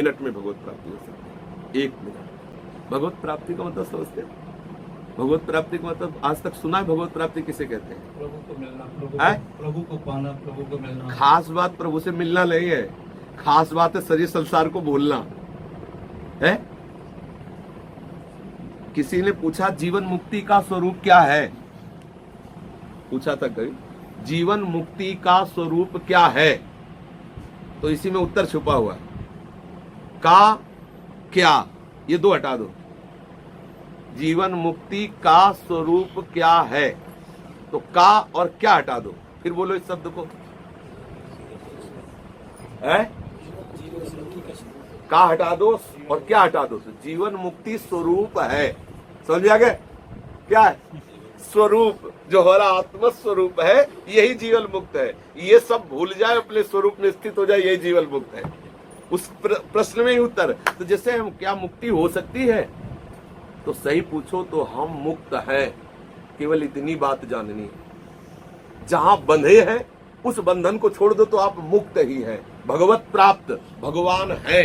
Minute में भगवत प्राप्ति हो सकती है। 1 मिनट। भगवत प्राप्ति का मतलब समझते हैं? भगवत प्राप्ति का मतलब आज तक सुना है? भगवत प्राप्ति किसे कहते हैं? प्रभु को मिलना, प्रभु को पाना, प्रभु को मिलना। खास बात प्रभु से मिलना नहीं है, खास बात है शरीर संसार को भूलना है। किसी ने पूछा जीवन मुक्ति का स्वरूप क्या है? पूछा था कभी, जीवन मुक्ति का स्वरूप क्या है? तो इसी में उत्तर छुपा हुआ है। का, क्या, ये 2 हटा दो। जीवन मुक्ति का स्वरूप क्या है? तो का और क्या हटा दो, फिर बोलो इस शब्द को। है? का हटा दो और क्या हटा दो। तो जीवन मुक्ति स्वरूप है। समझ आ गया? क्या है? स्वरूप, जो हमारा आत्म स्वरूप है, यही जीवन मुक्त है। ये सब भूल जाए, अपने स्वरूप में स्थित हो जाए, यही जीवन मुक्त है। उस प्रश्न में ही उत्तर। तो जैसे हम क्या मुक्ति हो सकती है, तो सही पूछो तो हम मुक्त हैं। केवल इतनी बात जाननी है। जहां बंधे हैं उस बंधन को छोड़ दो तो आप मुक्त ही हैं। भगवत प्राप्त भगवान है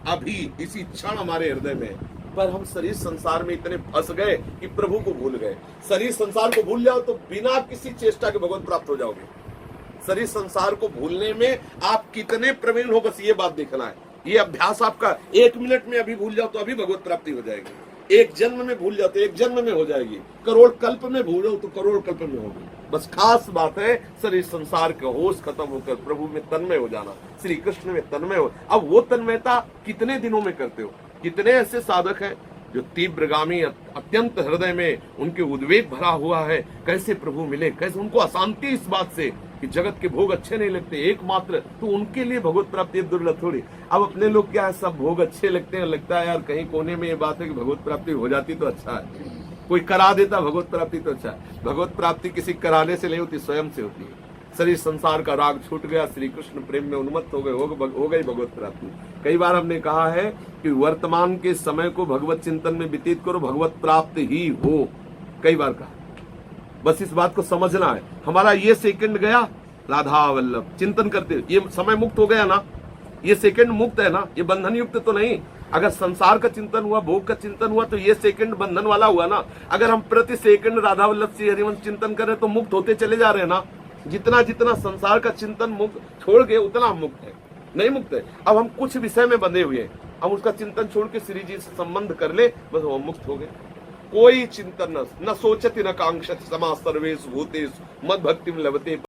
अभी इसी क्षण हमारे हृदय में। पर हम शरीर संसार में इतने फंस गए कि प्रभु को भूल गए। शरीर संसार को भूल जाओ तो बिना किसी चेष्टा के भगवत प्राप्त हो जाओगे। शरीर संसार को भूलने में आप कितने प्रवीण हो, बस ये बात देखना है। ये अभ्यास आपका 1 मिनट में अभी भूल जाओ तो अभी भगवत प्राप्ति हो जाएगी। 1 जन्म में भूल जाओ तो 1 जन्म में हो जाएगी। करोड़ कल्प में भूल जाओ तो करोड़ कल्प में होगी। बस खास बात है शरीर संसार का होश खत्म होकर प्रभु में तन्मय हो जाना, श्री कृष्ण में तन्मय हो। अब वो तन्मयता कितने दिनों में करते हो? कितने ऐसे साधक हैं जो तीव्रगामी अत्यंत हृदय में उनके उद्वेग भरा हुआ है, कैसे प्रभु मिले, कैसे उनको अशांति इस बात से कि जगत के भोग अच्छे नहीं लगते, एकमात्र तो उनके लिए भगवत प्राप्ति दुर्लभ थोड़ी। अब अपने लोग क्या है, सब भोग अच्छे लगते हैं, लगता है यार कहीं कोने में ये बात है कि भगवत प्राप्ति हो जाती तो अच्छा है, कोई करा देता भगवत प्राप्ति तो अच्छा है। भगवत प्राप्ति किसी कराने से नहीं होती, स्वयं से होती है। शरीर संसार का राग छूट गया, श्री कृष्ण प्रेम में उन्मत्त हो गए, हो गई भगवत प्राप्ति। कई बार हमने कहा है कि वर्तमान के समय को भगवत चिंतन में व्यतीत करो, भगवत प्राप्त ही हो। कई बार कहा, बस इस बात को समझना है। हमारा ये सेकंड गया राधा वल्लभ चिंतन करते, ये समय मुक्त हो गया ना, ये सेकंड मुक्त है ना, ये बंधन युक्त तो नहीं। अगर संसार का चिंतन हुआ, भोग का चिंतन हुआ, तो ये सेकंड बंधन वाला हुआ ना। अगर हम प्रति सेकंड राधा वल्लभ श्री हरिवंश चिंतन करें तो मुक्त होते चले जा रहे हैं ना। जितना जितना संसार का चिंतन मुक्त छोड़ गए उतना हम मुक्त है, नहीं मुक्त है। अब हम कुछ विषय में बंधे हुए हैं, हम उसका चिंतन छोड़ के श्री जी से संबंध कर ले, बस हम मुक्त हो गए। कोई चिंतन न सोचति न कांक्षति समा सर्वेषु भूतेषु मद भक्तिम लभते।